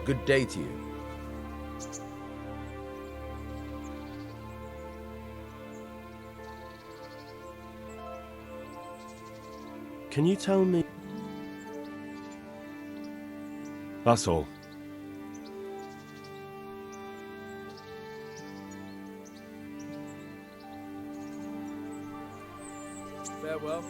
Good day to you. Can you tell me? That's all. Farewell.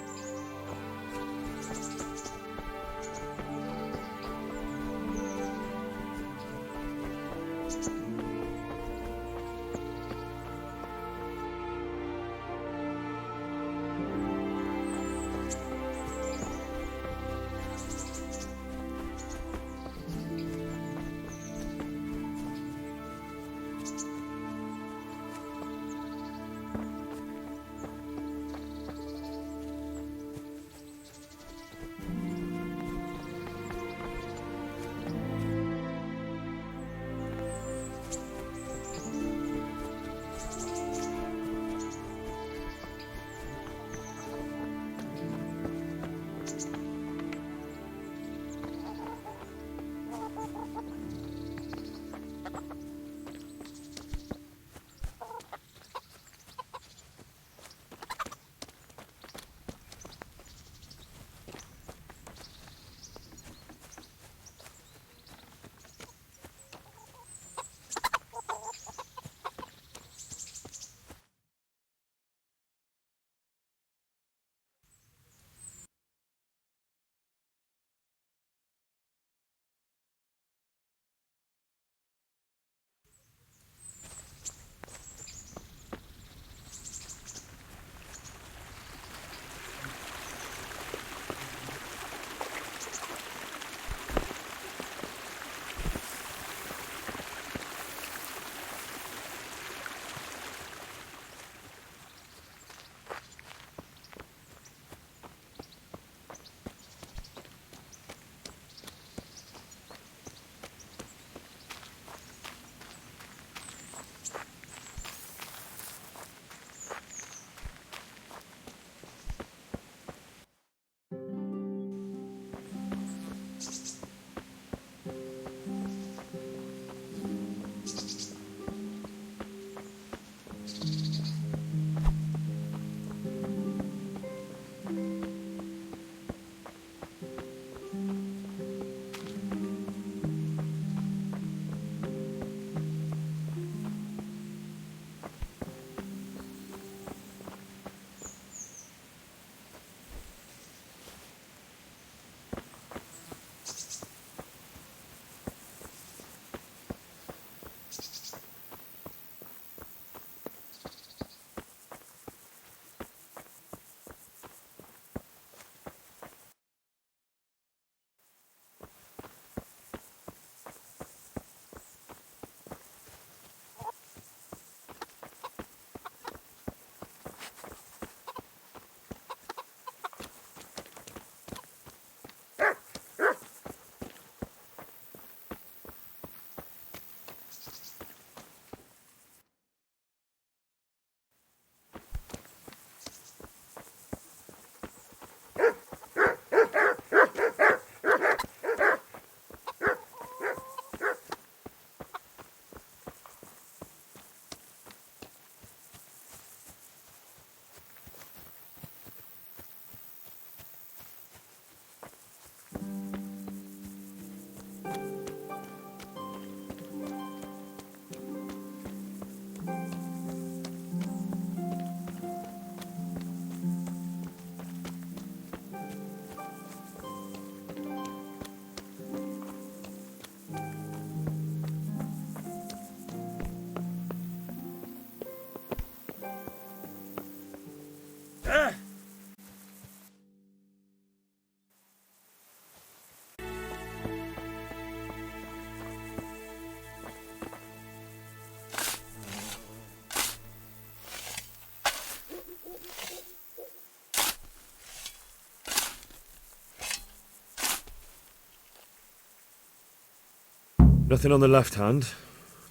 Nothing on the left hand.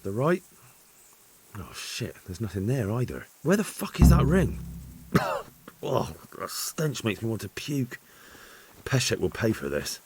The right? Oh shit, there's nothing there either. Where the fuck is that ring? Oh, the stench makes me want to puke. Peshek will pay for this.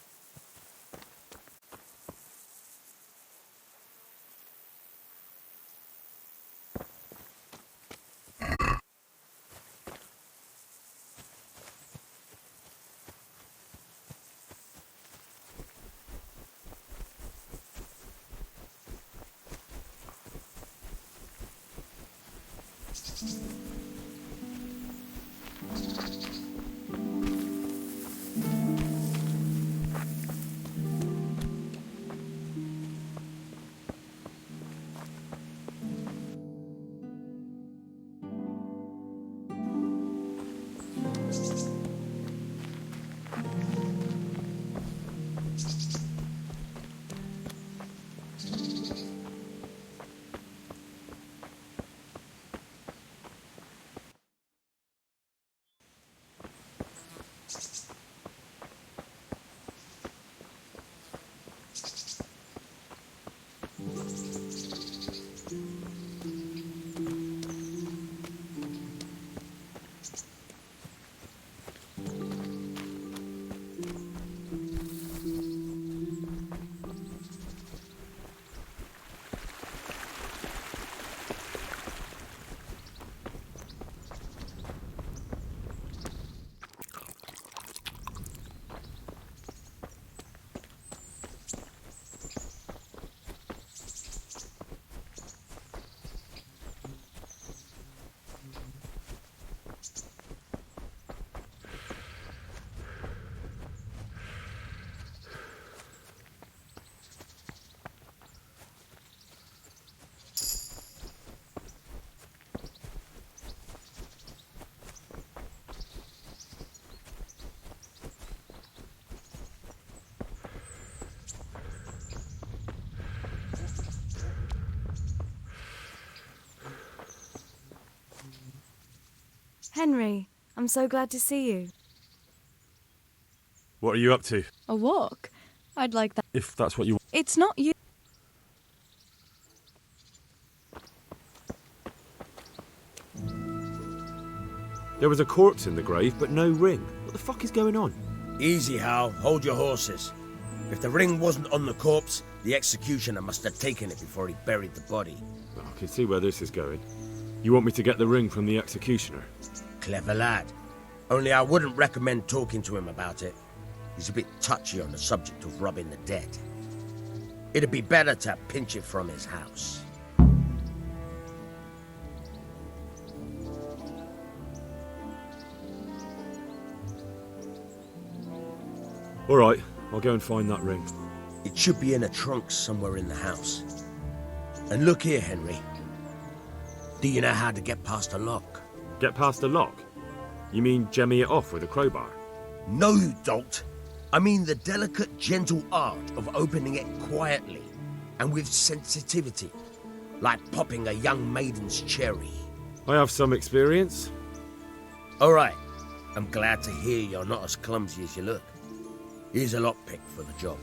Henry, I'm so glad to see you. What are you up to? A walk? I'd like that. If that's what you want. It's not you. There was a corpse in the grave, but no ring. What the fuck is going on? Easy, Hal. Hold your horses. If the ring wasn't on the corpse, the executioner must have taken it before he buried the body. I can see where this is going. You want me to get the ring from the executioner? Clever lad. Only I wouldn't recommend talking to him about it. He's a bit touchy on the subject of robbing the dead. It'd be better to pinch it from his house. All right, I'll go and find that ring. It should be in a trunk somewhere in the house. And look here, Henry. Do you know how to get past a lock? Get past a lock? You mean jemmy it off with a crowbar? No, you don't. I mean the delicate, gentle art of opening it quietly and with sensitivity, like popping a young maiden's cherry. I have some experience. All right. I'm glad to hear you're not as clumsy as you look. Here's a lockpick for the job.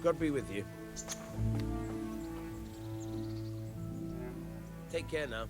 God be with you. Take care now.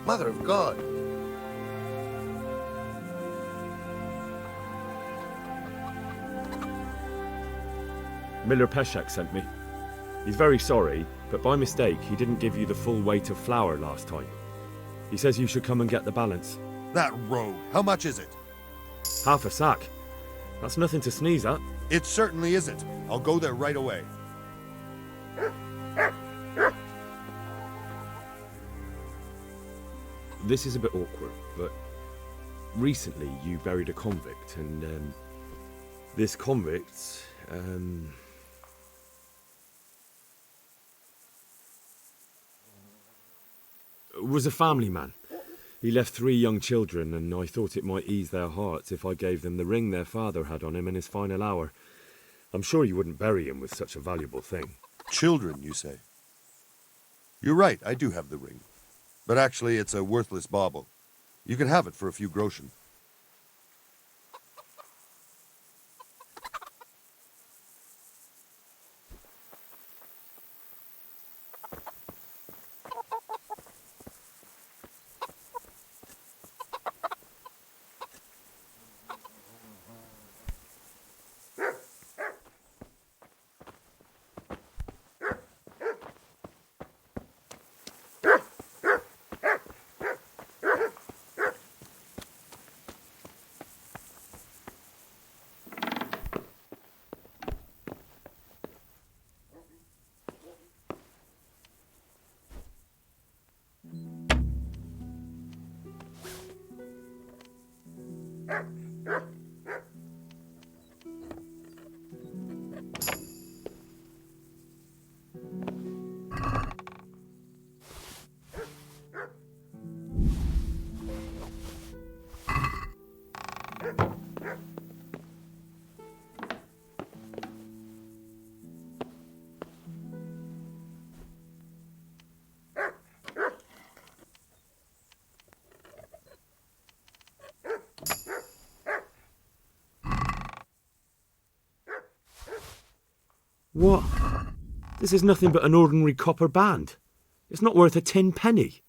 Mother of God. Miller Peshek sent me. He's very sorry, but by mistake he didn't give you the full weight of flour last time. He says you should come and get the balance. That rogue. How much is it? Half a sack. That's nothing to sneeze at. It certainly isn't. I'll go there right away. This is a bit awkward, but recently you buried a convict, and this convict, was a family man. He left 3 young children, and I thought it might ease their hearts if I gave them the ring their father had on him in his final hour. I'm sure you wouldn't bury him with such a valuable thing. Children, you say? You're right, I do have the ring. But actually, it's a worthless bauble. You can have it for a few groschen. What? This is nothing but an ordinary copper band. It's not worth a 10 penny.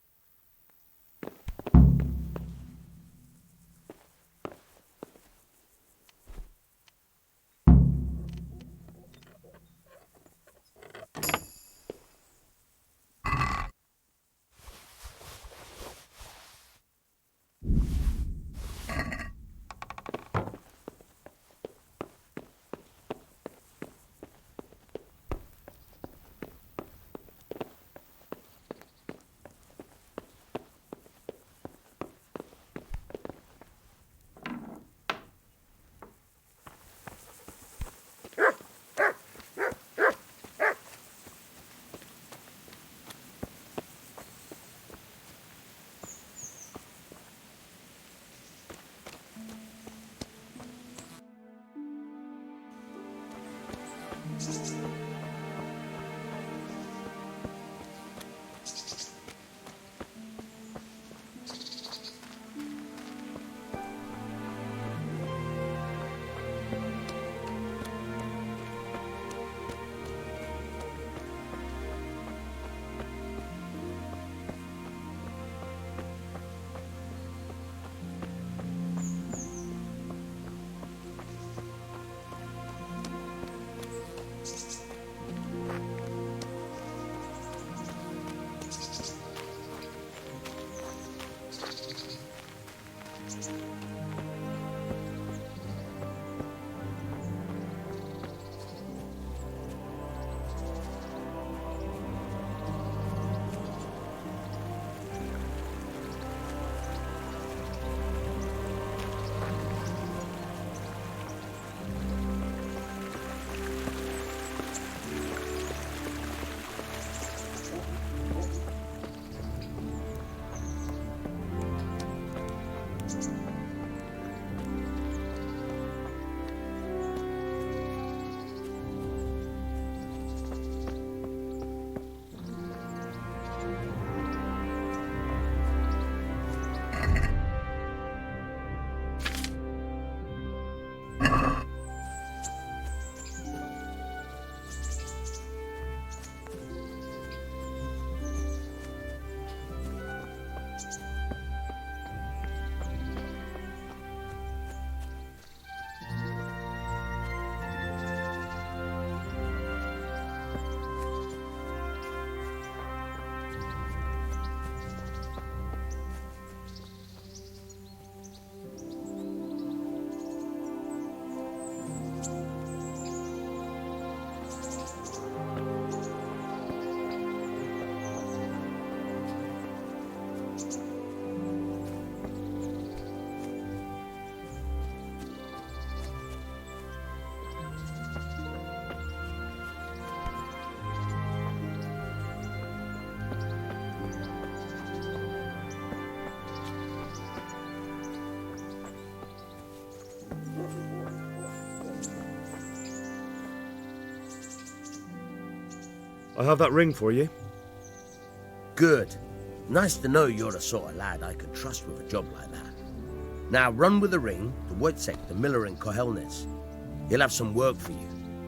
I have that ring for you. Good. Nice to know you're the sort of lad I can trust with a job like that. Now run with the ring to Wojciech, the miller in Kohelnitz. He'll have some work for you,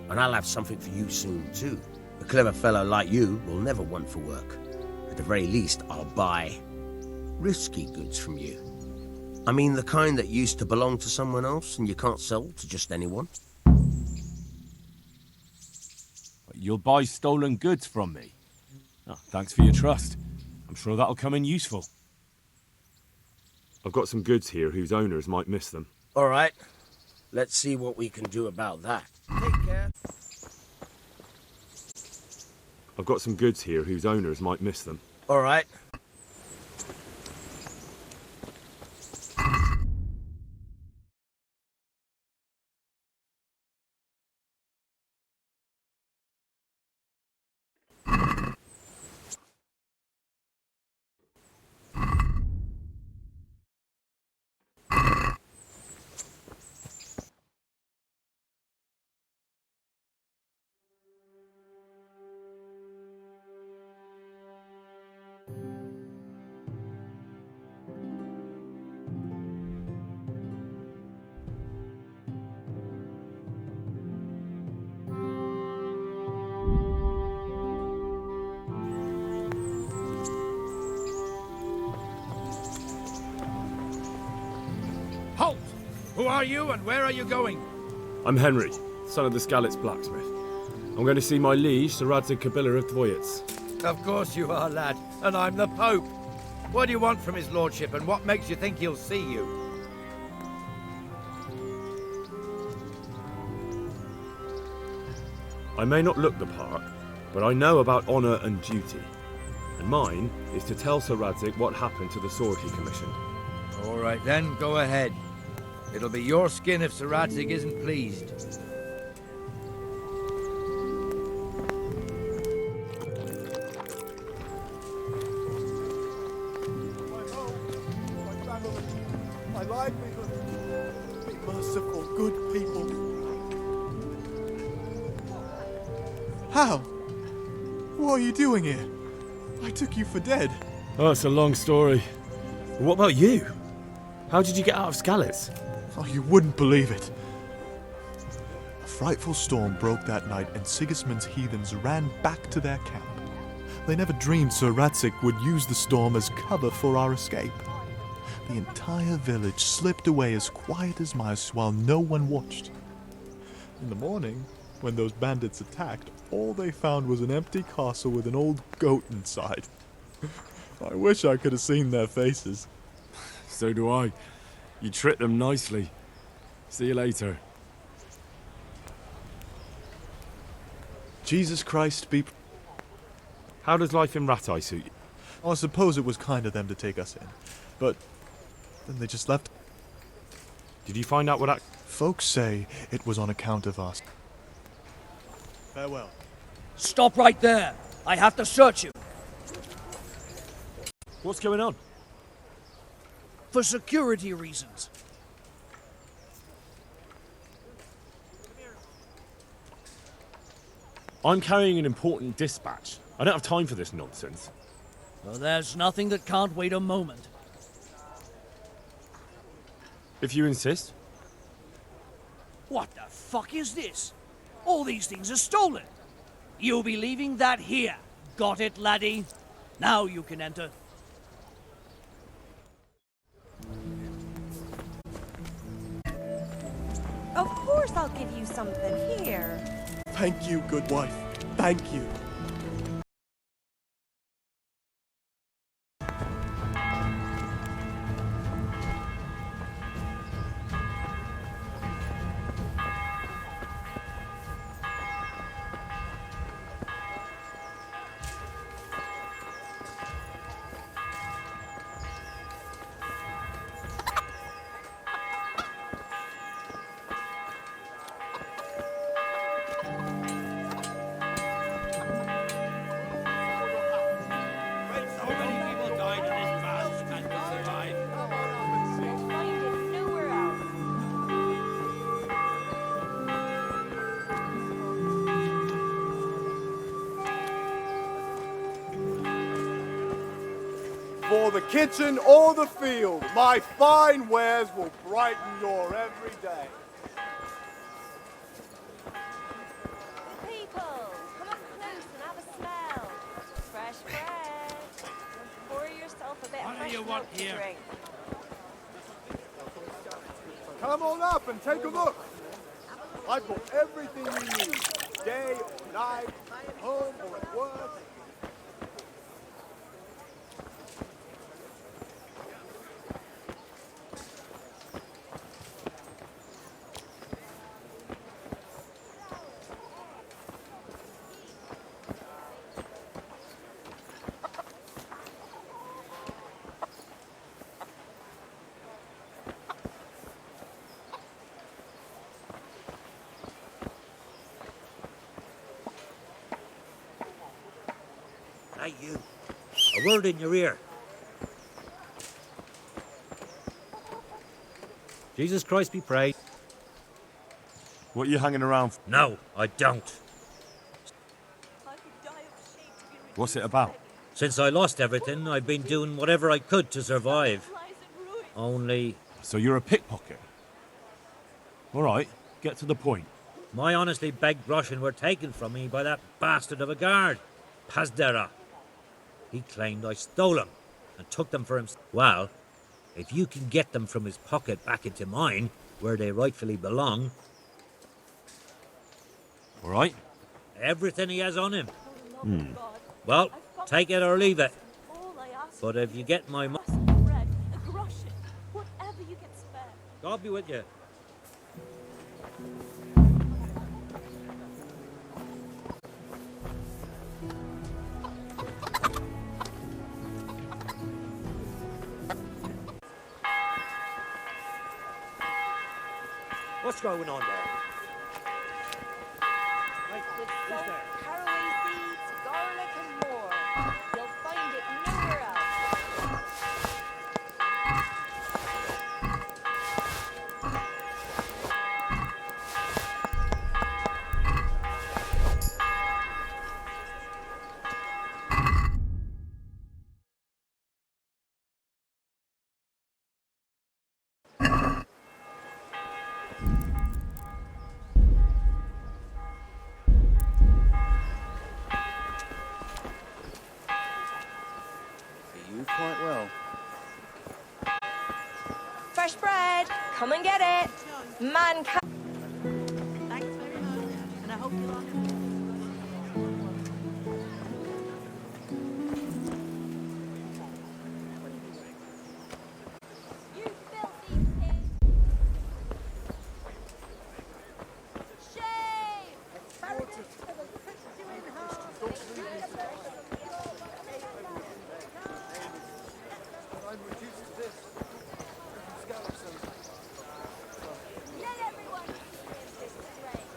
and I'll have something for you soon too. A clever fellow like you will never want for work. At the very least, I'll buy risky goods from you. I mean the kind that used to belong to someone else and you can't sell to just anyone. You'll buy stolen goods from me. Oh, thanks for your trust. I'm sure that'll come in useful. I've got some goods here whose owners might miss them. All right. Let's see what we can do about that. Take care. I've got some goods here whose owners might miss them. All right. Halt! Who are you and where are you going? I'm Henry, son of the Skalitz blacksmith. I'm going to see my liege, Sir Radzig Kabila of Dvoyitz. Of course you are, lad, and I'm the Pope. What do you want from his lordship, and what makes you think he'll see you? I may not look the part, but I know about honour and duty. And mine is to tell Sir Radzig what happened to the sword he commissioned. All right then, go ahead. It'll be your skin if Sir Radzig isn't pleased. My livelihood. Be merciful, good people. How? What are you doing here? I took you for dead. Oh, it's a long story. What about you? How did you get out of Skalitz? Oh, you wouldn't believe it. A frightful storm broke that night, and Sigismund's heathens ran back to their camp. They never dreamed Sir Radzig would use the storm as cover for our escape. The entire village slipped away as quiet as mice while no one watched. In the morning, when those bandits attacked, all they found was an empty castle with an old goat inside. I wish I could have seen their faces. So do I. You tricked them nicely. See you later. Jesus Christ be... How does life in Rattay suit you? I suppose it was kind of them to take us in, but then they just left. Did you find out what Folks say it was on account of us. Farewell. Stop right there! I have to search you! What's going on? For security reasons. I'm carrying an important dispatch. I don't have time for this nonsense. Well, there's nothing that can't wait a moment. If you insist. What the fuck is this? All these things are stolen. You'll be leaving that here. Got it, laddie? Now you can enter. Of course I'll give you something here. Thank you, good wife. Thank you. For the kitchen or the field, my fine wares will brighten your every day. People, come up close and have a smell. Fresh bread. Pour yourself a bit of fresh milk to drink. Come on up and take a look. I've got everything you need, day or night, at home or at work. Hey, you. A word in your ear. Jesus Christ be praised. What are you hanging around for? No, I don't. What's it about? Since I lost everything, I've been doing whatever I could to survive. Only... So you're a pickpocket? All right, get to the point. my honestly begged groschen were taken from me by that bastard of a guard, Pazdera. He claimed I stole them and took them for himself. Well, if you can get them from his pocket back into mine, where they rightfully belong... All right? Everything he has on him. Well, take it or leave it. But if you get my money... God be with you. What's going on there? Right, who's there? Caraway seeds, garlic, and more. You'll find it nowhere else. You quite well. Fresh bread, come and get it. Man, Thanks very much, and I hope you like it. you filthy pig. Shame! I'm reduced to this. Scallops and... Let everyone experience this train.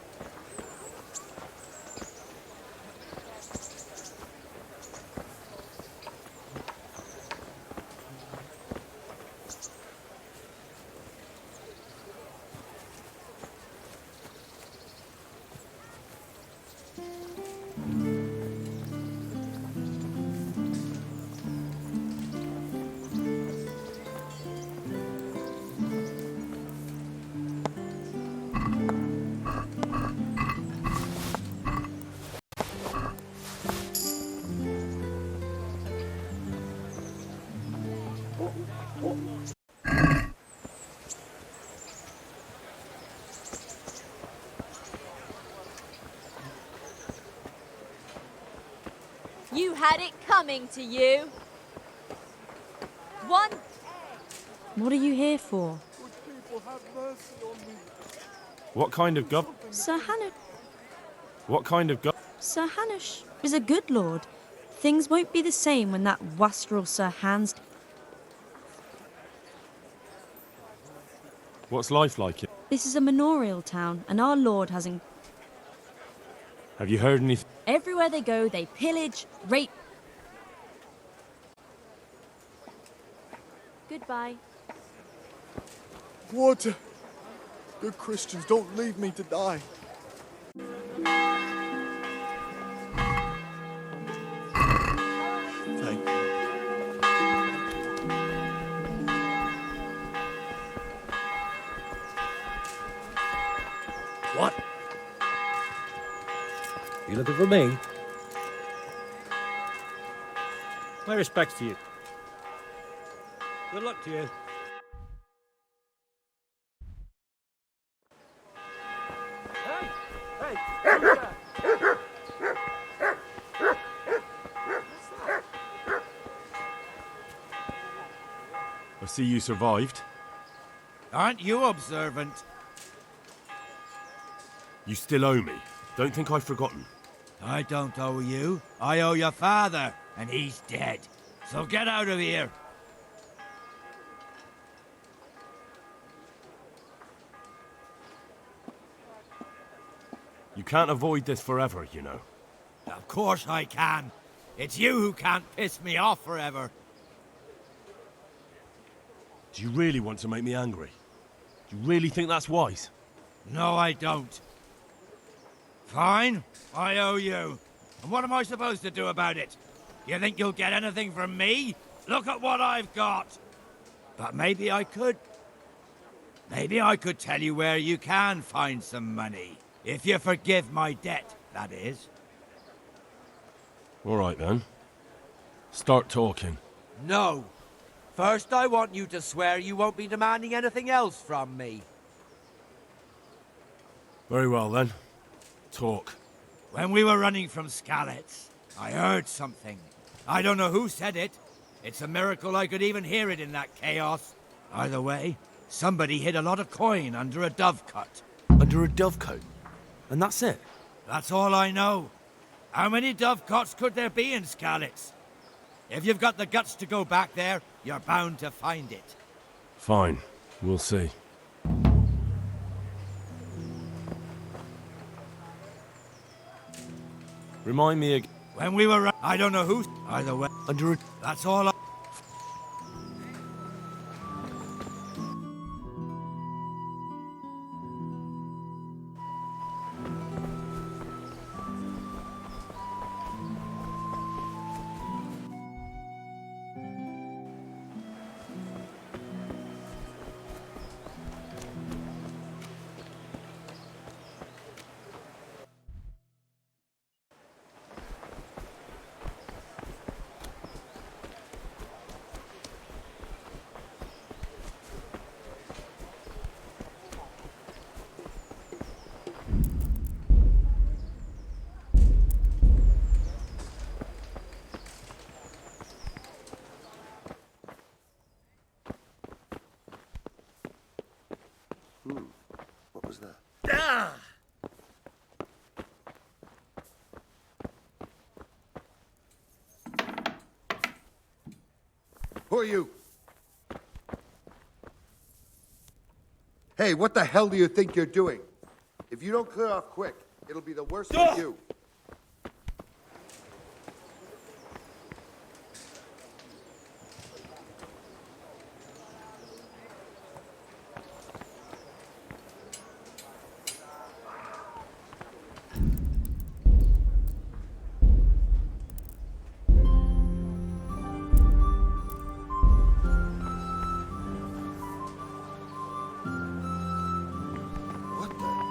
You had it coming to you. One. What are you here for? Would people have mercy on me? What kind of Sir Hannah. What kind of Sir Hanush is a good lord. Things won't be the same when that wastrel Sir Hans... What's life like? This is a manorial town, and our lord hasn't... Have you heard anything? Everywhere they go, they pillage, rape... Goodbye. Water! Good Christians, don't leave me to die. Thank you. You looking for me? My respects to you. Good luck to you. I see you survived. Aren't you observant? You still owe me. Don't think I've forgotten. I don't owe you. I owe your father, and he's dead. So get out of here. You can't avoid this forever, you know. Of course I can. It's you who can't piss me off forever. Do you really want to make me angry? Do you really think that's wise? No, I don't. Fine, I owe you. And what am I supposed to do about it? You think you'll get anything from me? Look at what I've got. But maybe I could. Maybe I could tell you where you can find some money. If you forgive my debt, that is. All right, then. Start talking. No. First, I want you to swear you won't be demanding anything else from me. Very well, then. Talk. When we were running from Skalitz, I heard something. I don't know who said it. It's a miracle I could even hear it in that chaos. Either way, somebody hid a lot of coin under a dovecote. Under a dovecote? And that's it? That's all I know. How many dovecotes could there be in Skalitz? If you've got the guts to go back there, you're bound to find it. Fine. We'll see. Remind me again. When we were... I don't know who... Either way... Under a... That's all I... What was that? Ah! Who are you? Hey, what the hell do you think you're doing? If you don't clear off quick, it'll be the worst for you. What the?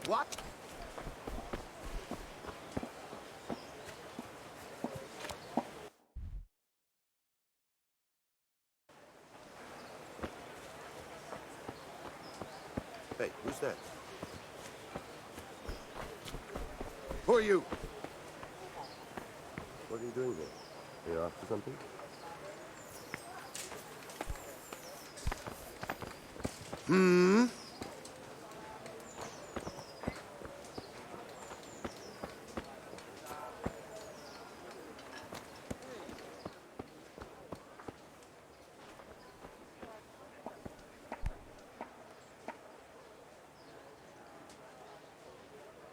What? Hey, who's that? Who are you? What are you doing here? Are you after something? Hmm?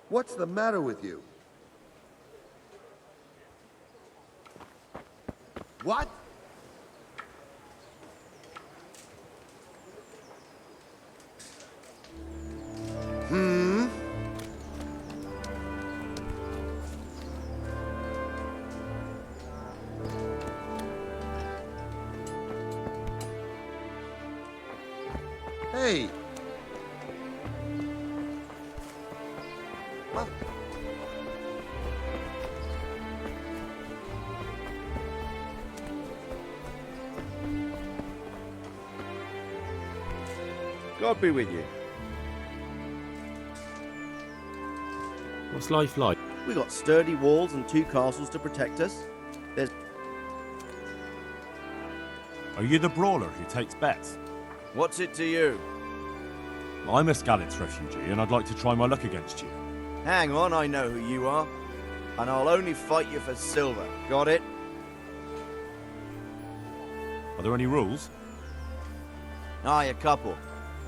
What's the matter with you? What? Hey! Mother... God be with you. What's life like? We got sturdy walls and 2 castles to protect us. There's... Are you the brawler who takes bets? What's it to you? I'm a Skalitz refugee, and I'd like to try my luck against you. Hang on, I know who you are. And I'll only fight you for silver. Got it? Are there any rules? Aye, a couple.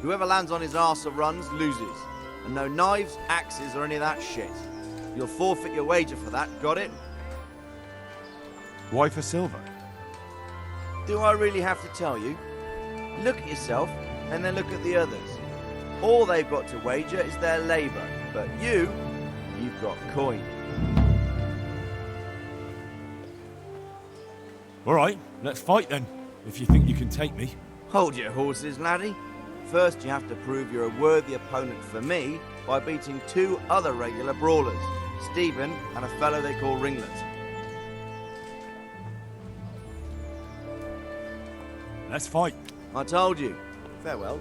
Whoever lands on his arse or runs, loses. And no knives, axes, or any of that shit. You'll forfeit your wager for that, got it? Why for silver? Do I really have to tell you? Look at yourself, and then look at the others. All they've got to wager is their labour. But you've got coin. All right, let's fight then, if you think you can take me. Hold your horses, laddie. First, you have to prove you're a worthy opponent for me by beating 2 other regular brawlers, Stephen and a fellow they call Ringlet. Let's fight. I told you. Farewell.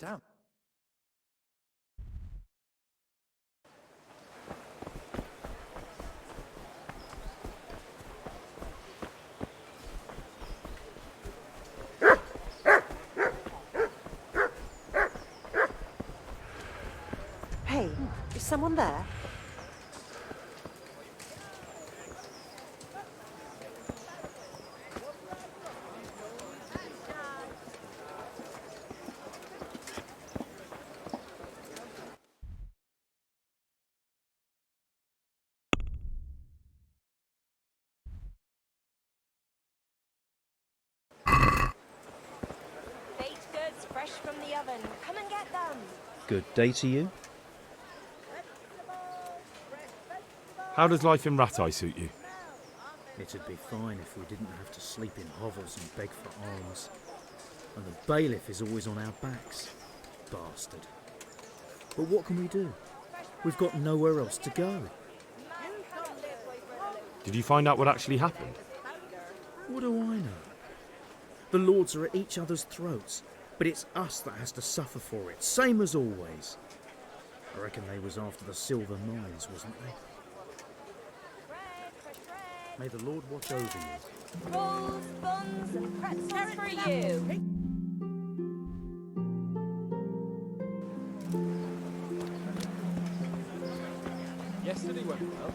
Damn. Hey, is someone there? Baked goods fresh from the oven. Come and get them. Good day to you. How does life in Rattay suit you? It'd be fine if we didn't have to sleep in hovels and beg for alms. And the bailiff is always on our backs. Bastard. But what can we do? We've got nowhere else to go. Did you find out what actually happened? What do I know? The lords are at each other's throats, but it's us that has to suffer for it, same as always. I reckon they was after the silver mines, wasn't they? May the Lord watch over you. Rolls, buns, and pretzels for you. Yesterday went well,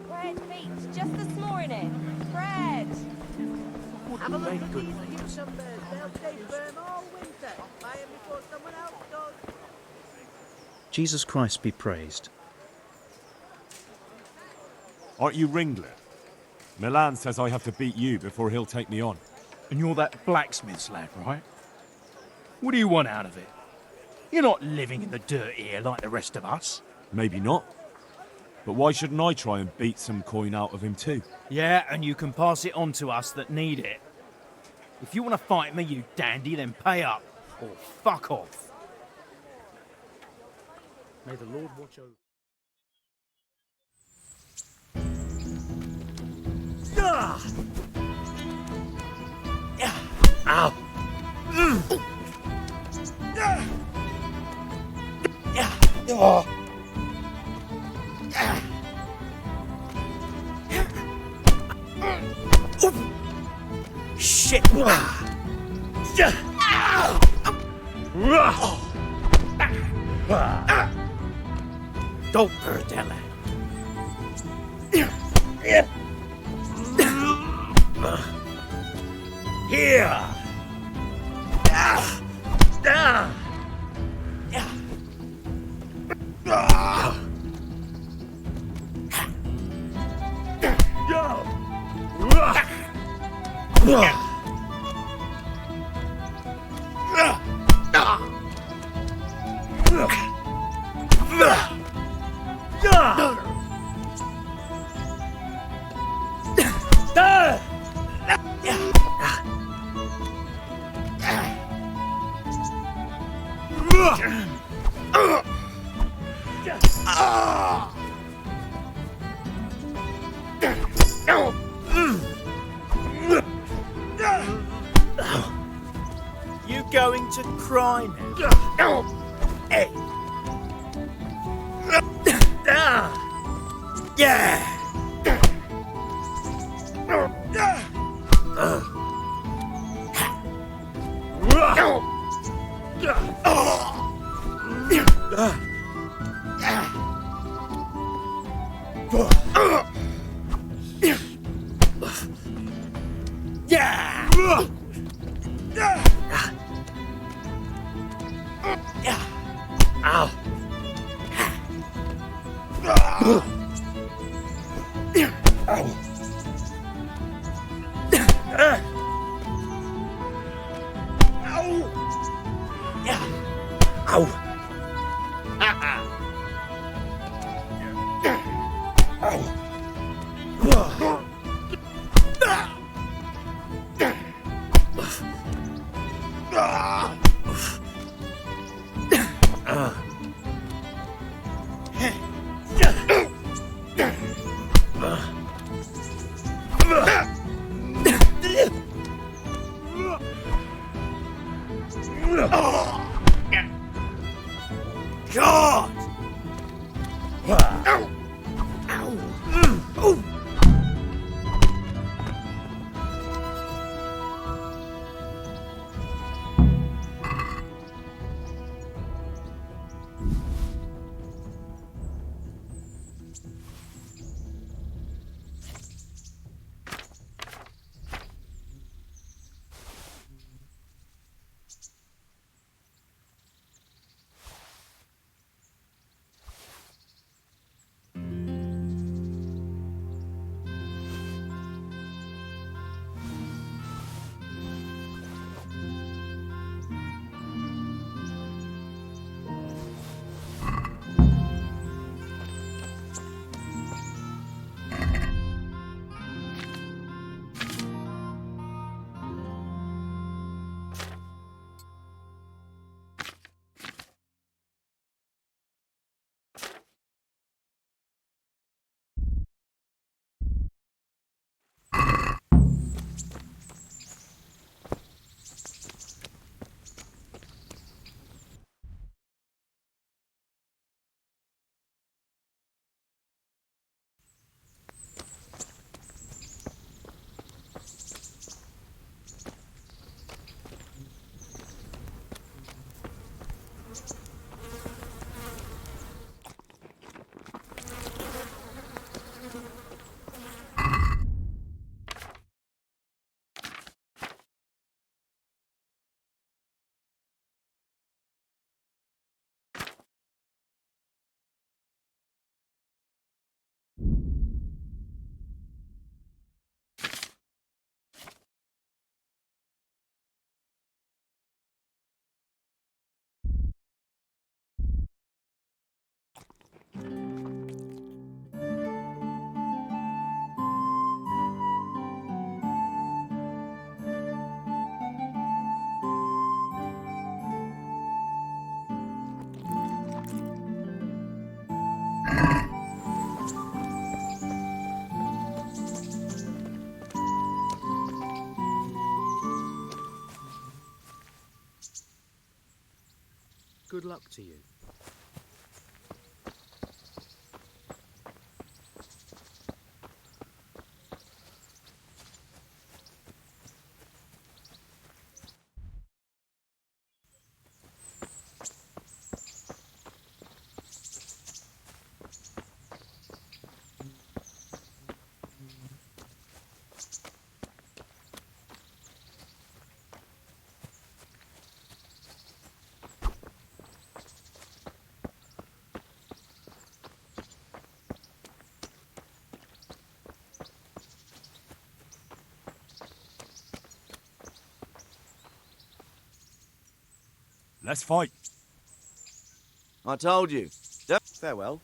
Bread baked just this morning. Bread. Have a look at these cucumbers. They'll stay firm all winter. Buy them before someone else does. Jesus Christ be praised. Aren't you Ringlet? Milan says I have to beat you before he'll take me on. And you're that blacksmith's lad, right? What do you want out of it? You're not living in the dirt here like the rest of us. Maybe not. But why shouldn't I try and beat some coin out of him too? Yeah, and you can pass it on to us that need it. If you want to fight me, you dandy, then pay up. Or fuck off. May the Lord watch over. Ow! Shit! Don't hurt that lad. Here! You going to cry now? Hey! Yeah! Ow! God! good luck to you. Let's fight. I told you. Farewell.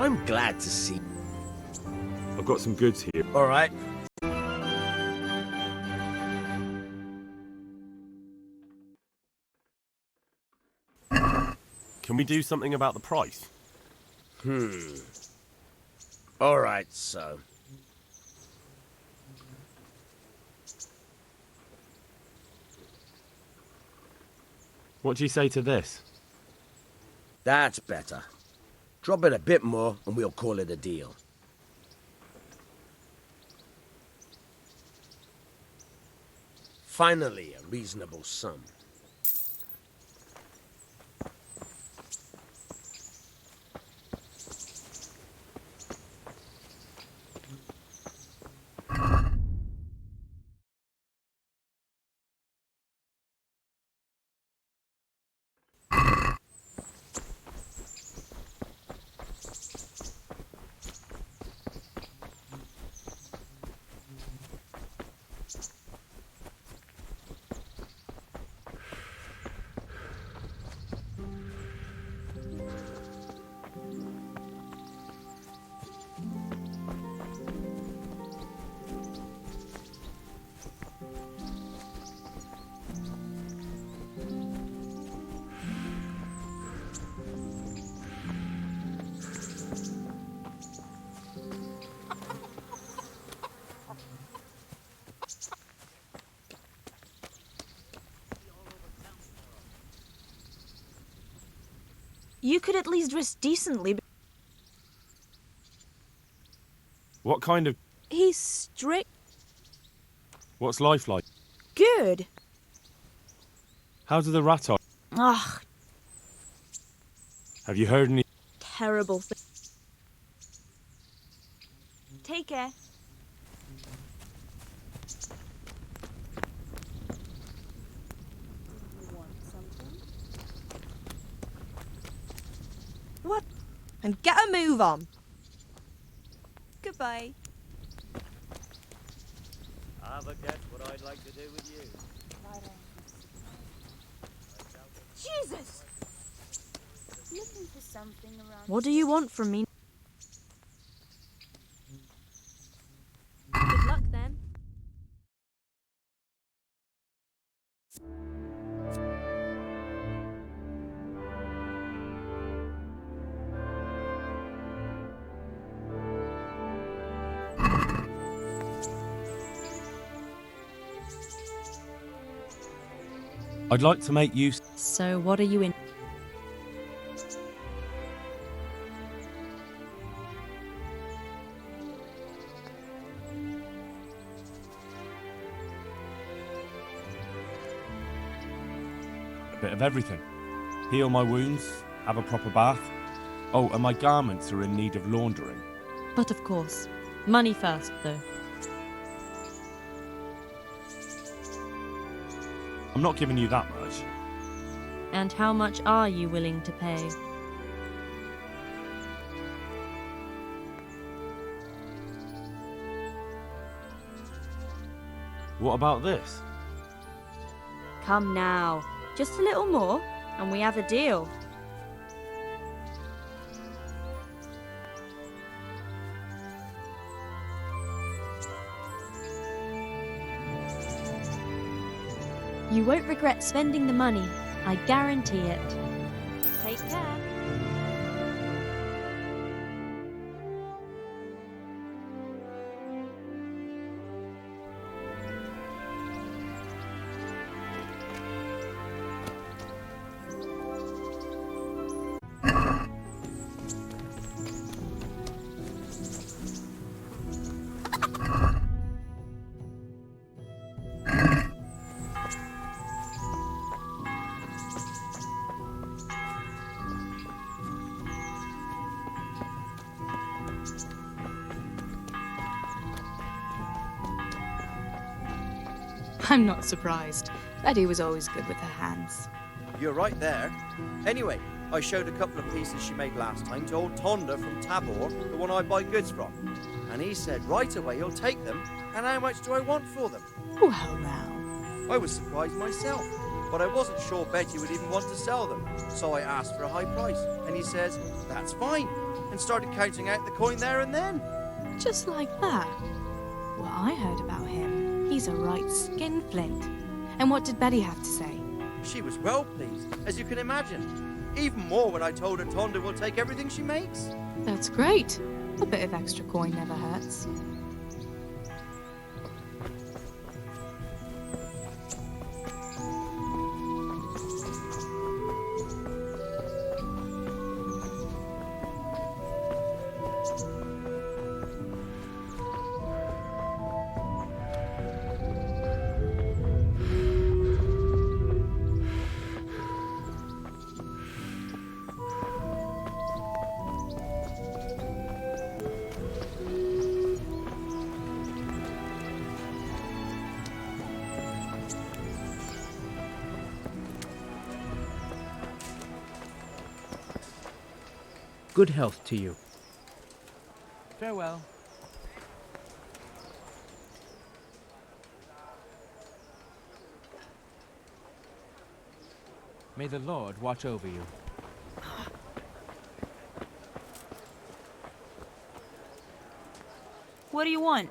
I'm glad to see. I've got some goods here. All right. Can we do something about the price? All right, so. What do you say to this? That's better. Drop it a bit more and we'll call it a deal. Finally, a reasonable sum. You could at least dress decently. What kind of... He's strict. What's life like? Good. How do the rat... Ugh, Have you heard any... terrible thing. Take care. What? And get a move on. Goodbye. Have a guess what I'd like to do with you. Jesus! Looking for something around. What do you want from me? Good luck then. I'd like to make use... So what are you in? a bit of everything. Heal my wounds, have a proper bath. Oh, and my garments are in need of laundering. But of course, money first, though. I'm not giving you that much. And how much are you willing to pay? What about this? Come now, just a little more, and we have a deal. You won't regret spending the money, I guarantee it. Take care. I'm not surprised. Betty was always good with her hands. You're right there. Anyway, I showed a couple of pieces she made last time to old Tonda from Tabor, the one I buy goods from. And he said right away he'll take them, and how much do I want for them? Well, now. I was surprised myself, but I wasn't sure Betty would even want to sell them. So I asked for a high price, and he says, that's fine, and started counting out the coin there and then. Just like that. What I heard about him, he's a right skinflint. And what did Betty have to say? She was well pleased, as you can imagine. Even more when I told her Tonda will take everything she makes. That's great. A bit of extra coin never hurts. Good health to you. Farewell. May the Lord watch over you. What do you want?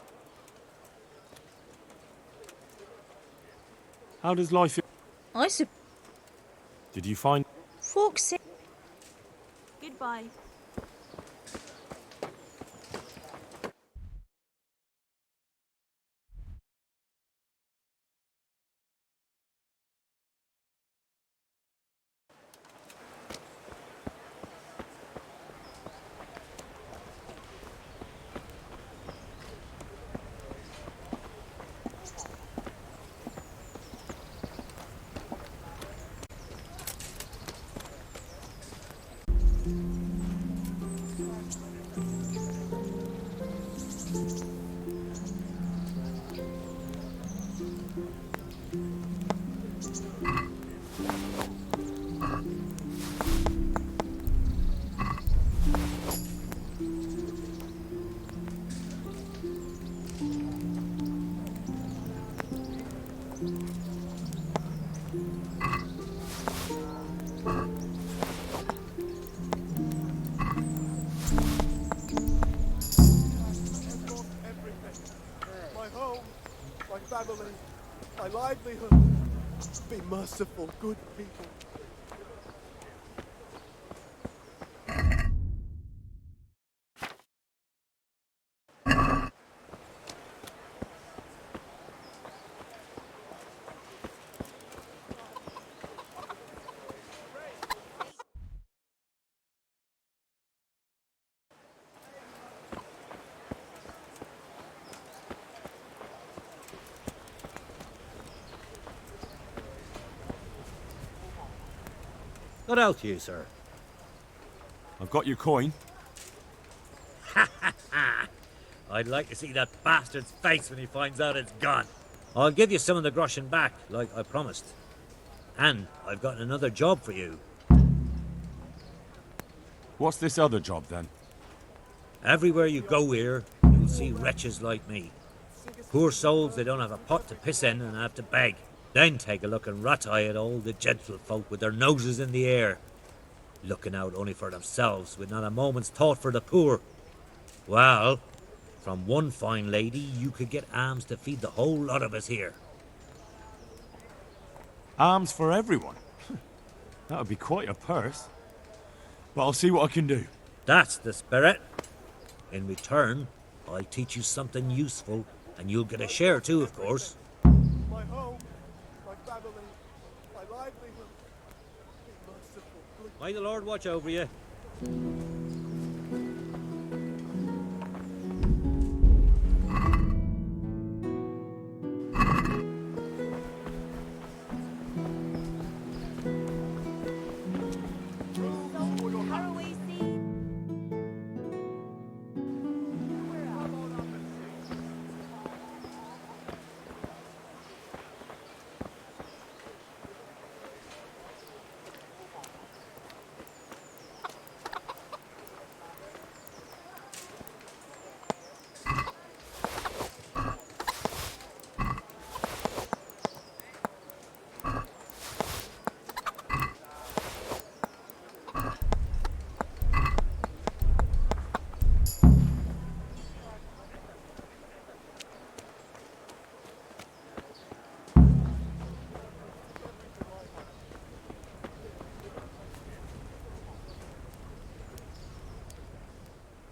How does life... I sup... Did you find... Fork's sake. Goodbye. My home, my family, my livelihood. Be merciful, good people. Good out to you, sir. I've got your coin. I'd like to see that bastard's face when he finds out it's gone. I'll give you some of the groschen back, like I promised. And I've got another job for you. What's this other job, then? Everywhere you go here, you'll see wretches like me. Poor souls they don't have a pot to piss in and have to beg. Then take a look and rat-eye at all the gentlefolk with their noses in the air, looking out only for themselves with not a moment's thought for the poor. Well, from one fine lady you could get alms to feed the whole lot of us here. Alms for everyone? That would be quite a purse. But I'll see what I can do. That's the spirit. In return, I'll teach you something useful, and you'll get a share too, of course. My home, my family, my livelihood. Be merciful, good. May the Lord watch over you.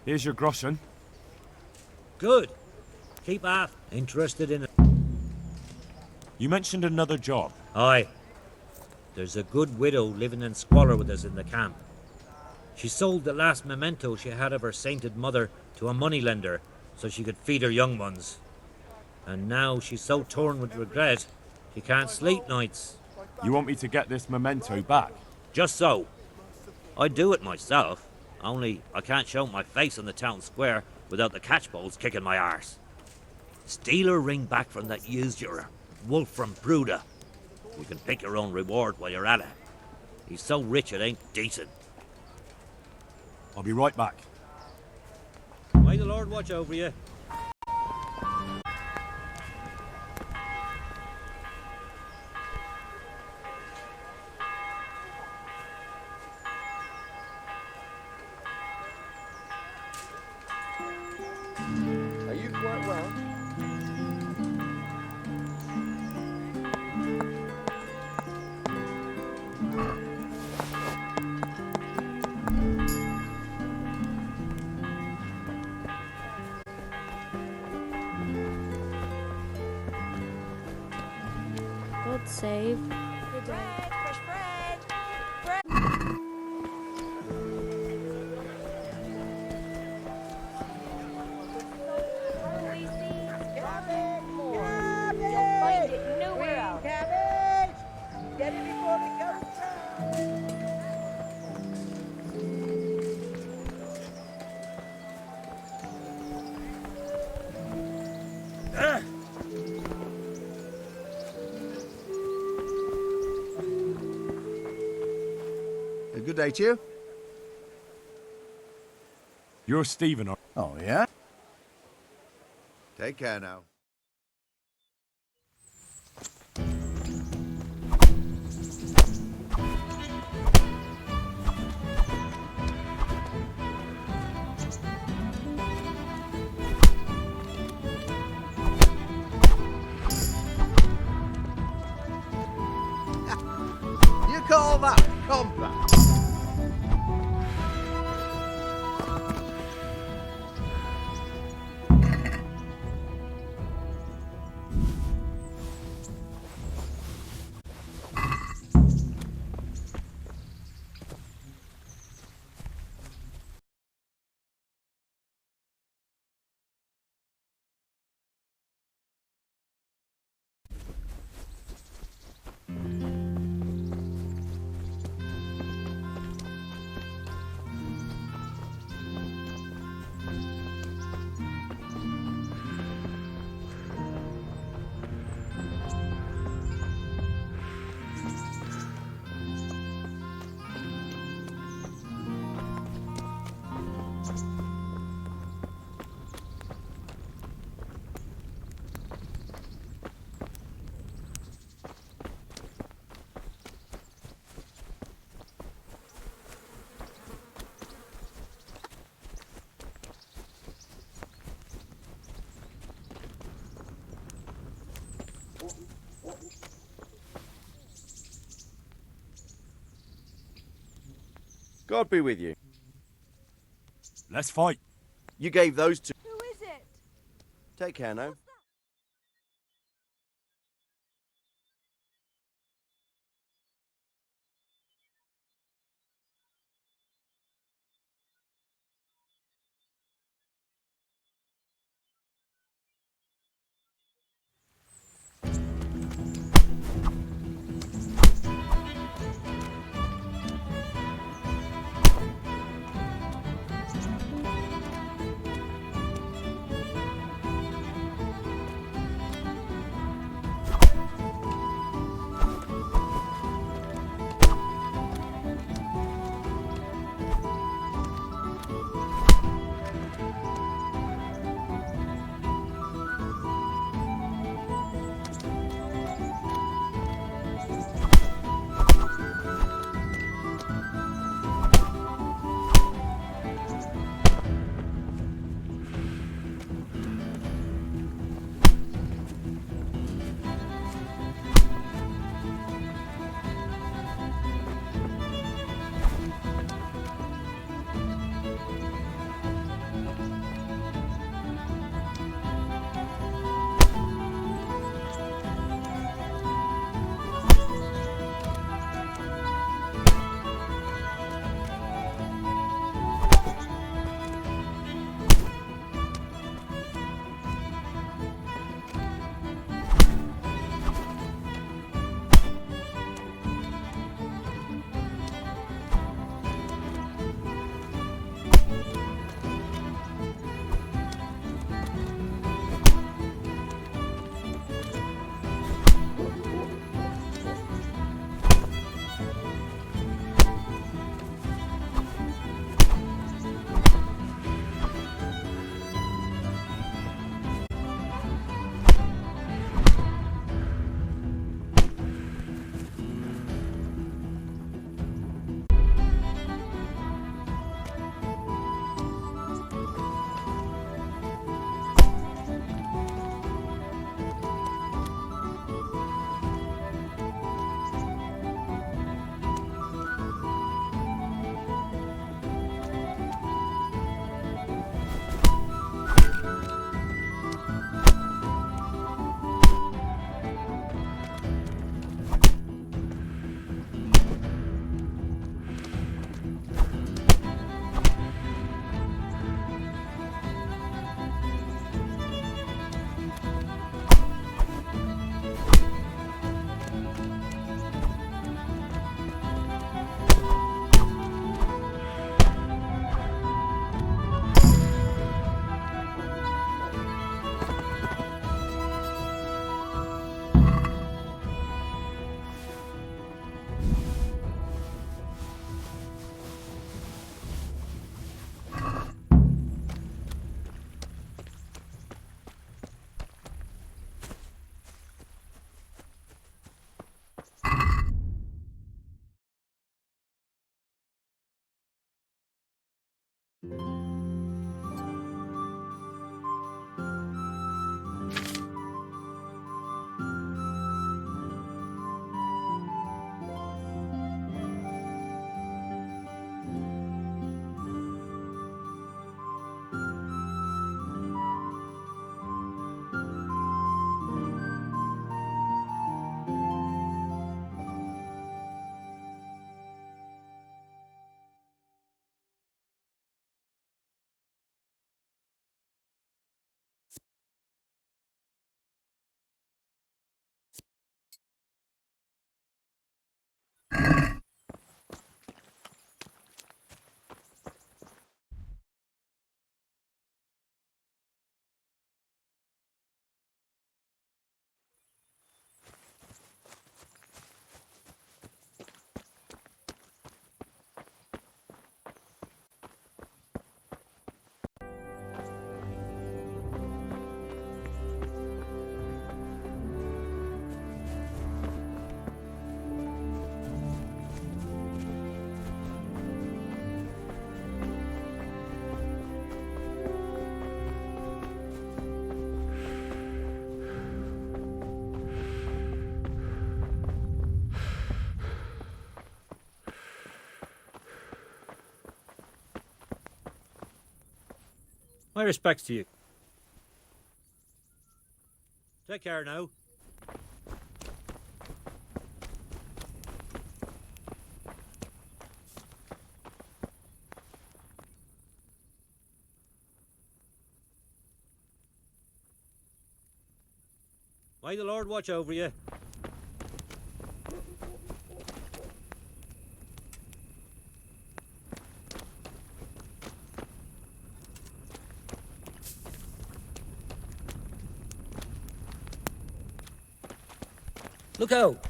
Here's your groschen. Good. Keep half interested in it. You mentioned another job. Aye. There's a good widow living in squalor with us in the camp. She sold the last memento she had of her sainted mother to a moneylender so she could feed her young ones. And now she's so torn with regret, she can't sleep nights. You want me to get this memento back? Just so. I'd do it myself, only I can't show my face on the town square without the catchpoles kicking my arse. Steal her ring back from that usurer, Wolf from Bruda. You can pick your own reward while you're at it. He's so rich it ain't decent. I'll be right back. May the Lord watch over you. Are you quite well? God save. Bread, fresh bread. Bread. You'll find it nowhere else. Cabbage! Get it before the ghost comes! A good day to you. You're Stephen. Oh, yeah? Take care now. You call that combat? God be with you. Let's fight. You gave those two. Who is it? Take care now. My respects to you. Take care now. May the Lord watch over you. Look out!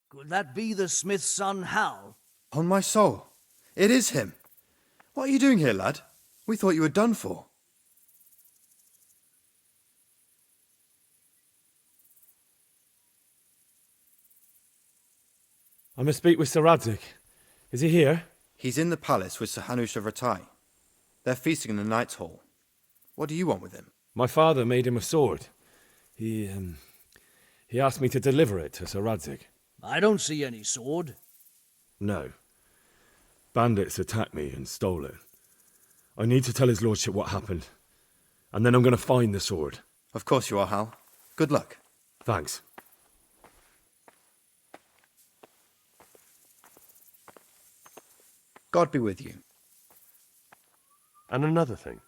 Could that be the smith's son, Hal? On my soul, it is him. What are you doing here, lad? We thought you were done for. I must speak with Sir Radzig. Is he here? He's in the palace with Sir Hanush of Ratai. They're feasting in the Knight's Hall. What do you want with him? My father made him a sword. He asked me to deliver it to Sir Radzig. I don't see any sword. No. Bandits attacked me and stole it. I need to tell his lordship what happened. And then I'm going to find the sword. Of course you are, Hal. Good luck. Thanks. God be with you. And another thing.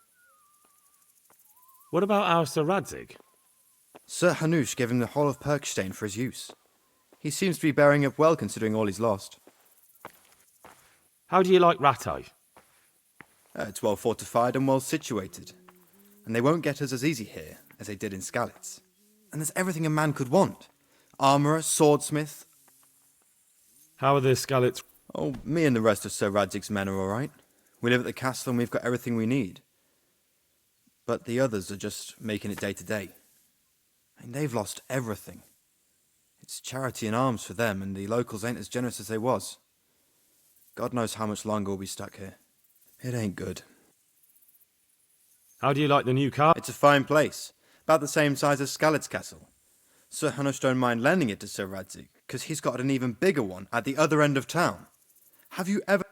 What about our Sir Radzig? Sir Hanush gave him the whole of Perkstein for his use. He seems to be bearing up well considering all he's lost. How do you like Ratai? It's well fortified and well situated. And they won't get us as easy here as they did in Skalitz. And there's everything a man could want. Armourer, swordsmith. How are the Skalitz? Oh, me and the rest of Sir Radzig's men are all right. We live at the castle and we've got everything we need. But the others are just making it day to day. I mean, they've lost everything. It's charity and arms for them, and the locals ain't as generous as they was. God knows how much longer we'll be stuck here. It ain't good. How do you like the new car? It's a fine place. About the same size as Skalitz Castle. Sir Hanush don't mind lending it to Sir Radzig, because he's got an even bigger one at the other end of town. Have you heard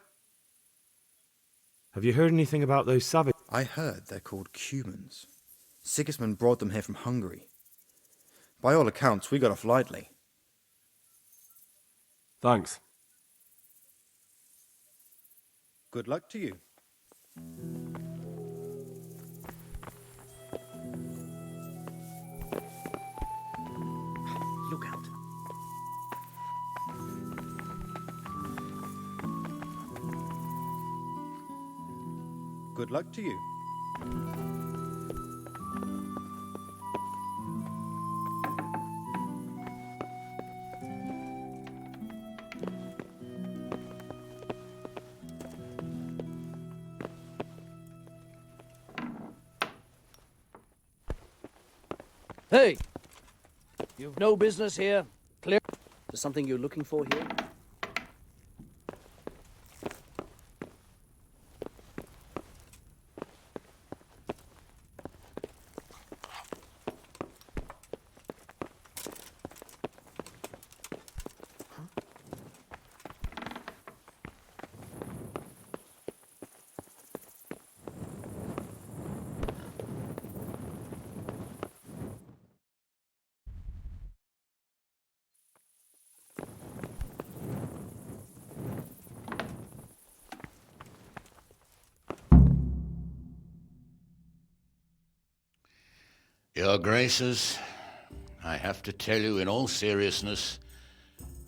anything about those savages? I heard they're called Cumans. Sigismund brought them here from Hungary. By all accounts, we got off lightly. Thanks. Good luck to you. Look out. Good luck to you. Hey! You've no business here. Clear? There's something you're looking for here? Your Graces, I have to tell you in all seriousness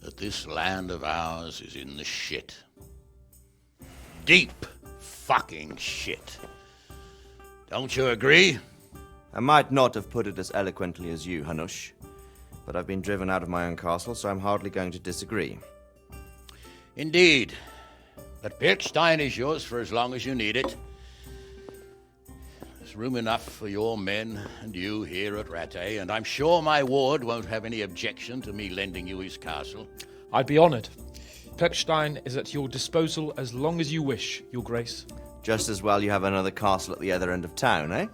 that this land of ours is in the shit. Deep fucking shit. Don't you agree? I might not have put it as eloquently as you, Hanush, but I've been driven out of my own castle, so I'm hardly going to disagree. Indeed. But Birkstein is yours for as long as you need it. There's room enough for your men and you here at Rattay, and I'm sure my ward won't have any objection to me lending you his castle. I'd be honoured. Birkstein is at your disposal as long as you wish, Your Grace. Just as well you have another castle at the other end of town, eh?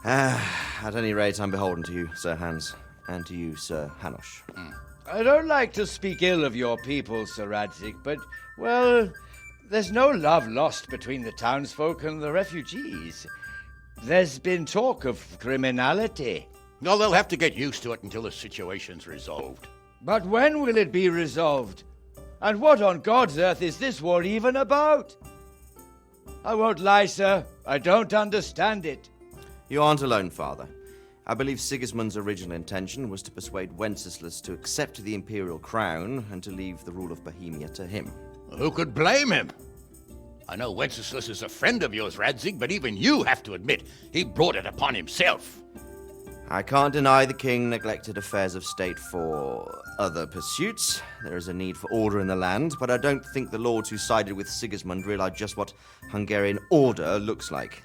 At any rate, I'm beholden to you, Sir Hans, and to you, Sir Hanush. I don't like to speak ill of your people, Sir Radzik, but, well, there's no love lost between the townsfolk and the refugees. There's been talk of criminality. No, they'll have to get used to it until the situation's resolved. But when will it be resolved? And what on God's earth is this war even about? I won't lie, sir. I don't understand it. You aren't alone, Father. I believe Sigismund's original intention was to persuade Wenceslas to accept the imperial crown and to leave the rule of Bohemia to him. Who could blame him? I know Wenceslas is a friend of yours, Radzig, but even you have to admit he brought it upon himself. I can't deny the king neglected affairs of state for other pursuits. There is a need for order in the land, but I don't think the lords who sided with Sigismund realized just what Hungarian order looks like.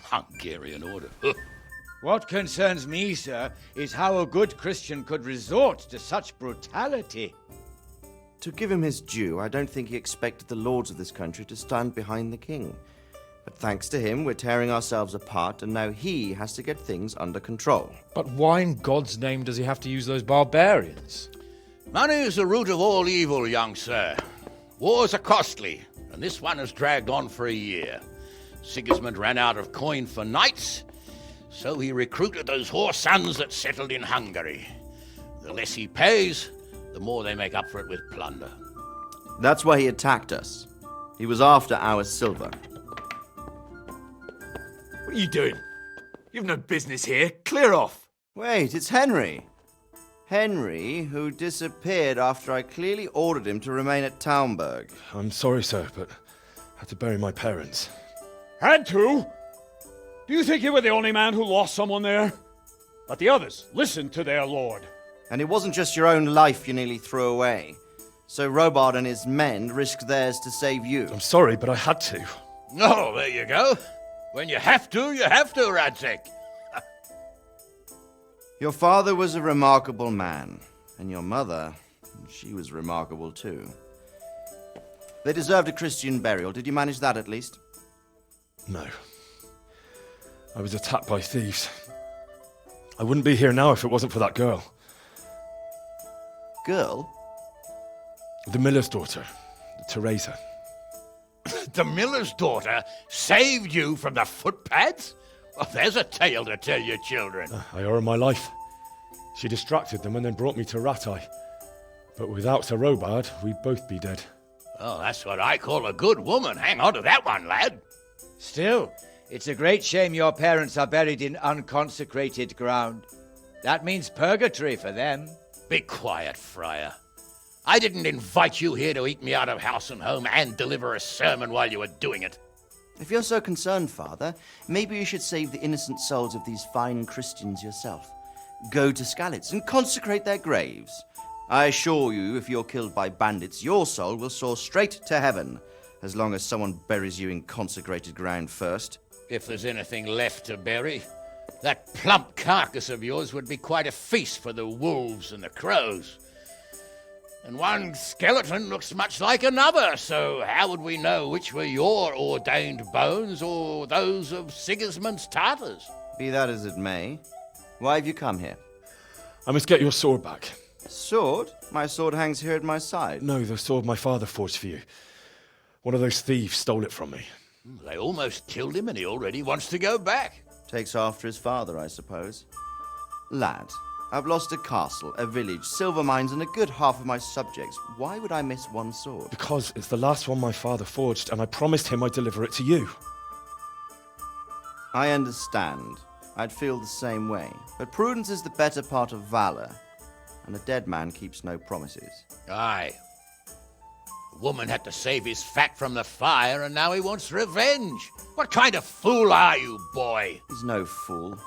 Hungarian order? What concerns me, sir, is how a good Christian could resort to such brutality. To give him his due, I don't think he expected the lords of this country to stand behind the king. But thanks to him, we're tearing ourselves apart, and now he has to get things under control. But why in God's name does he have to use those barbarians? Money is the root of all evil, young sir. Wars are costly, and this one has dragged on for a year. Sigismund ran out of coin for knights, so he recruited those whore sons that settled in Hungary. The less he pays, the more they make up for it with plunder. That's why he attacked us. He was after our silver. What are you doing? You've no business here. Clear off. Wait, it's Henry. Henry, who disappeared after I clearly ordered him to remain at Taumberg. I'm sorry, sir, but I had to bury my parents. Had to? Do you think you were the only man who lost someone there? But the others listened to their lord. And it wasn't just your own life you nearly threw away. So Robard and his men risked theirs to save you. I'm sorry, but I had to. Oh, there you go. When you have to, Radzig. Your father was a remarkable man, and your mother, she was remarkable too. They deserved a Christian burial. Did you manage that at least? No. I was attacked by thieves. I wouldn't be here now if it wasn't for that girl. Girl? The miller's daughter, Teresa. The miller's daughter saved you from the footpads? Well, there's a tale to tell your children. I owe her my life. She distracted them and then brought me to Rattay. But without Sir Robard, we'd both be dead. Oh, that's what I call a good woman. Hang on to that one, lad. Still, it's a great shame your parents are buried in unconsecrated ground. That means purgatory for them. Be quiet, friar. I didn't invite you here to eat me out of house and home and deliver a sermon while you were doing it. If you're so concerned, Father, maybe you should save the innocent souls of these fine Christians yourself. Go to Skalitz and consecrate their graves. I assure you, if you're killed by bandits, your soul will soar straight to heaven, as long as someone buries you in consecrated ground first. If there's anything left to bury, that plump carcass of yours would be quite a feast for the wolves and the crows. And one skeleton looks much like another, so how would we know which were your ordained bones or those of Sigismund's Tartars? Be that as it may, why have you come here? I must get your sword back. Sword? My sword hangs here at my side. No, the sword my father forged for you. One of those thieves stole it from me. They almost killed him and he already wants to go back. Takes after his father, I suppose. Lad, I've lost a castle, a village, silver mines, and a good half of my subjects. Why would I miss one sword? Because it's the last one my father forged, and I promised him I'd deliver it to you. I understand. I'd feel the same way. But prudence is the better part of valor, and a dead man keeps no promises. Aye. The woman had to save his fat from the fire, and now he wants revenge. What kind of fool are you, boy? He's no fool.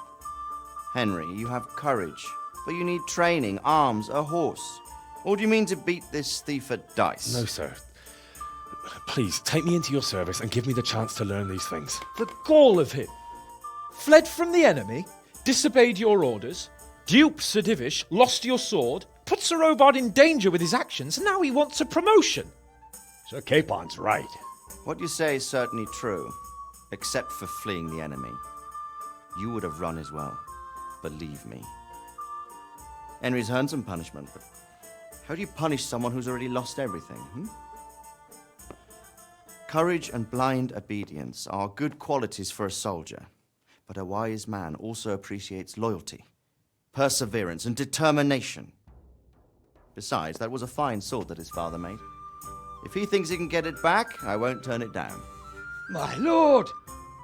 Henry, you have courage, but you need training, arms, a horse. Or do you mean to beat this thief at dice? No, sir. Please, take me into your service and give me the chance to learn these things. The gall of him. Fled from the enemy, disobeyed your orders, duped Sir Divish, lost your sword, put Sir Robard in danger with his actions, and now he wants a promotion. Sir Capon's right. What you say is certainly true, except for fleeing the enemy. You would have run as well, believe me. Henry's earned some punishment, but how do you punish someone who's already lost everything, Courage and blind obedience are good qualities for a soldier, but a wise man also appreciates loyalty, perseverance, and determination. Besides, that was a fine sword that his father made. If he thinks he can get it back, I won't turn it down. My lord,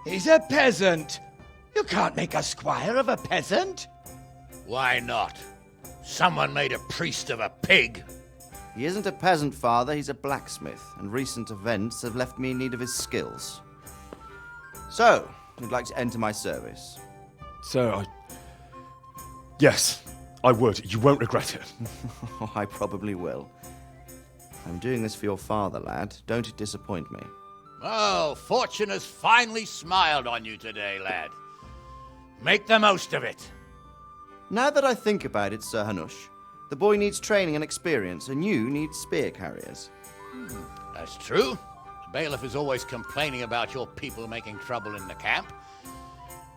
he's a peasant. You can't make a squire of a peasant. Why not? Someone made a priest of a pig. He isn't a peasant, father, he's a blacksmith, and recent events have left me in need of his skills. So, you'd like to enter my service? Sir, Yes, I would. You won't regret it. I probably will. I'm doing this for your father, lad. Don't disappoint me. Oh, fortune has finally smiled on you today, lad. Make the most of it. Now that I think about it, Sir Hanush, the boy needs training and experience, and you need spear carriers. That's true. The bailiff is always complaining about your people making trouble in the camp.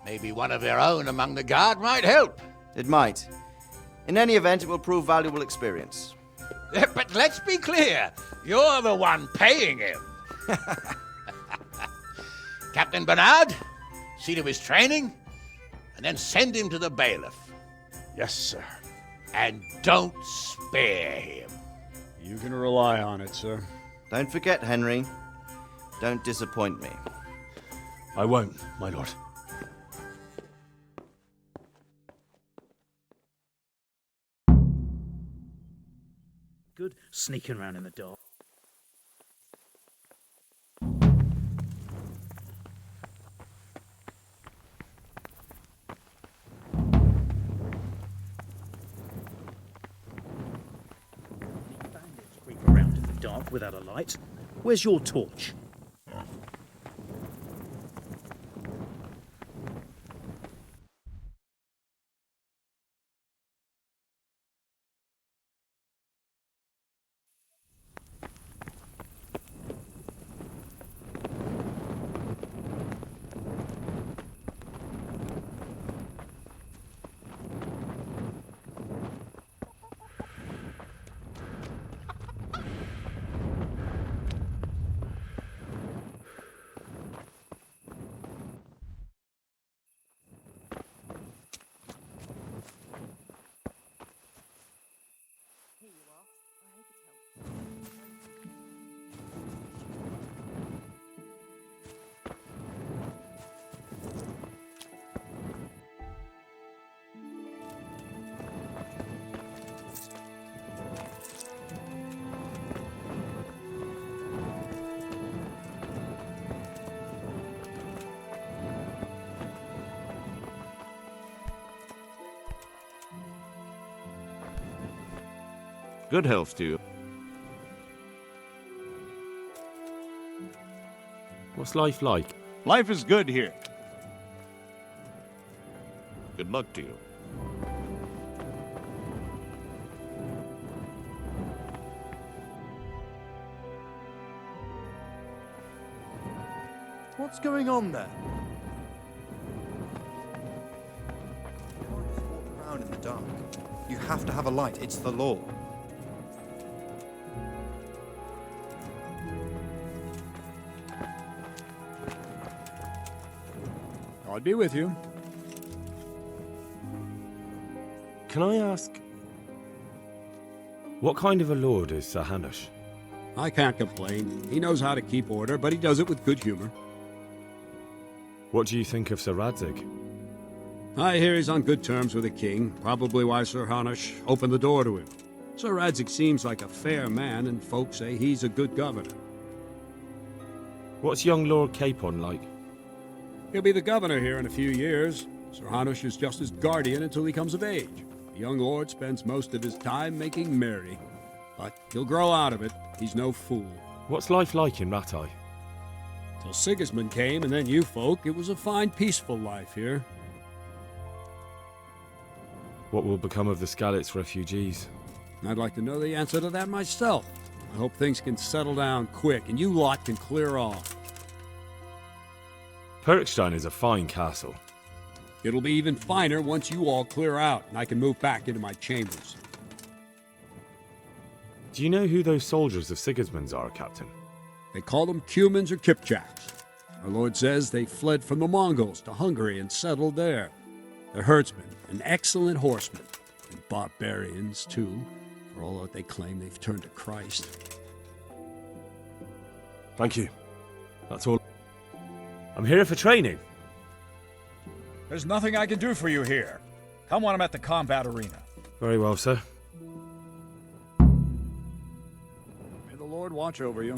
Maybe one of their own among the guard might help. It might. In any event, it will prove valuable experience. But let's be clear. You're the one paying him. Captain Bernard, see to his training, and then send him to the bailiff. Yes, sir. And don't spare him. You can rely on it, sir. Don't forget, Henry. Don't disappoint me. I won't, my lord. Good sneaking around in the dark. Bandits creep around in the dark without a light. Where's your torch? Good health to you. What's life like? Life is good here. Good luck to you. What's going on there? Walk around in the dark. You have to have a light. It's the law. I'll be with you. Can I ask, what kind of a lord is Sir Hanush? I can't complain. He knows how to keep order, but he does it with good humor. What do you think of Sir Radzig? I hear he's on good terms with the king, probably why Sir Hanush opened the door to him. Sir Radzig seems like a fair man, and folks say he's a good governor. What's young Lord Capon like? He'll be the governor here in a few years. Sir Hanush is just his guardian until he comes of age. The young lord spends most of his time making merry. But he'll grow out of it. He's no fool. What's life like in Rattay? Till Sigismund came, and then you folk, it was a fine, peaceful life here. What will become of the Skalitz refugees? I'd like to know the answer to that myself. I hope things can settle down quick, and you lot can clear off. Perkstein is a fine castle. It'll be even finer once you all clear out, and I can move back into my chambers. Do you know who those soldiers of Sigismund's are, Captain? They call them Cumans or Kipchaks. Our lord says they fled from the Mongols to Hungary and settled there. They're herdsmen, and excellent horsemen, and barbarians, too, for all that they claim they've turned to Christ. Thank you. That's all. I'm here for training. There's nothing I can do for you here. Come when I'm at the combat arena. Very well, sir. May the Lord watch over you.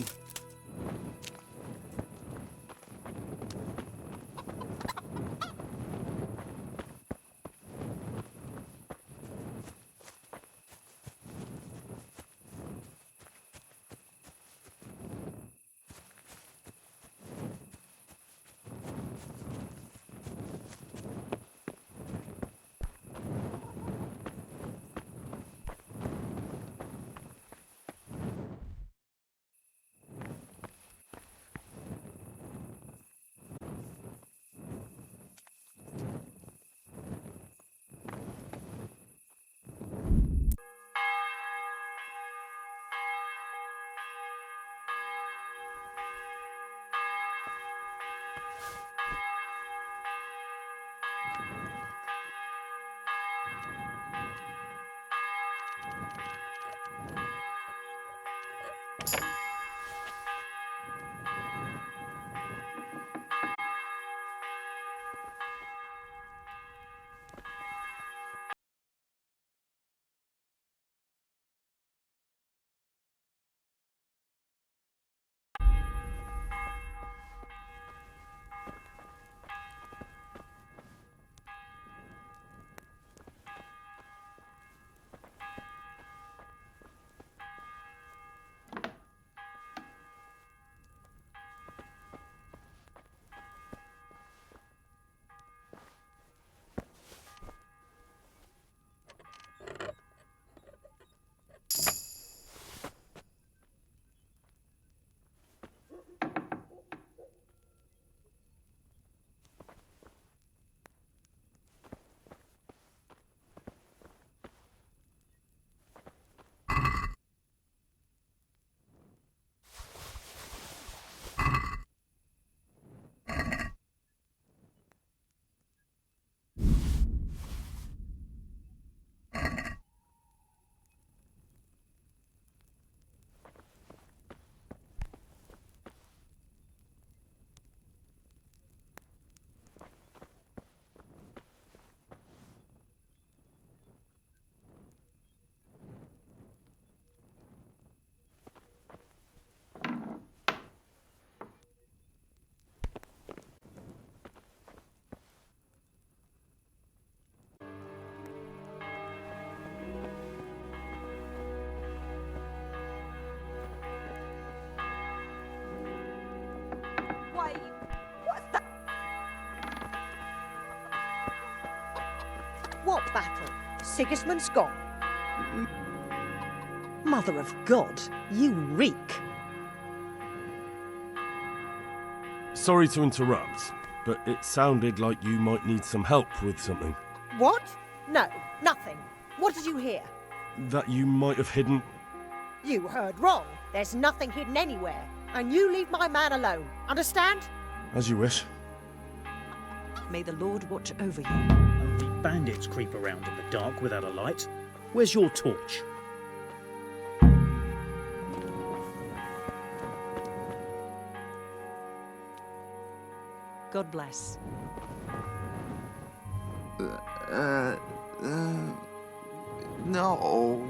What battle? Sigismund's gone. Mother of God, you reek. Sorry to interrupt, but it sounded like you might need some help with something. What? No, nothing. What did you hear? That you might have hidden. You heard wrong. There's nothing hidden anywhere. And you leave my man alone. Understand? As you wish. May the Lord watch over you. Only bandits creep around in the dark without a light. Where's your torch? God bless. No.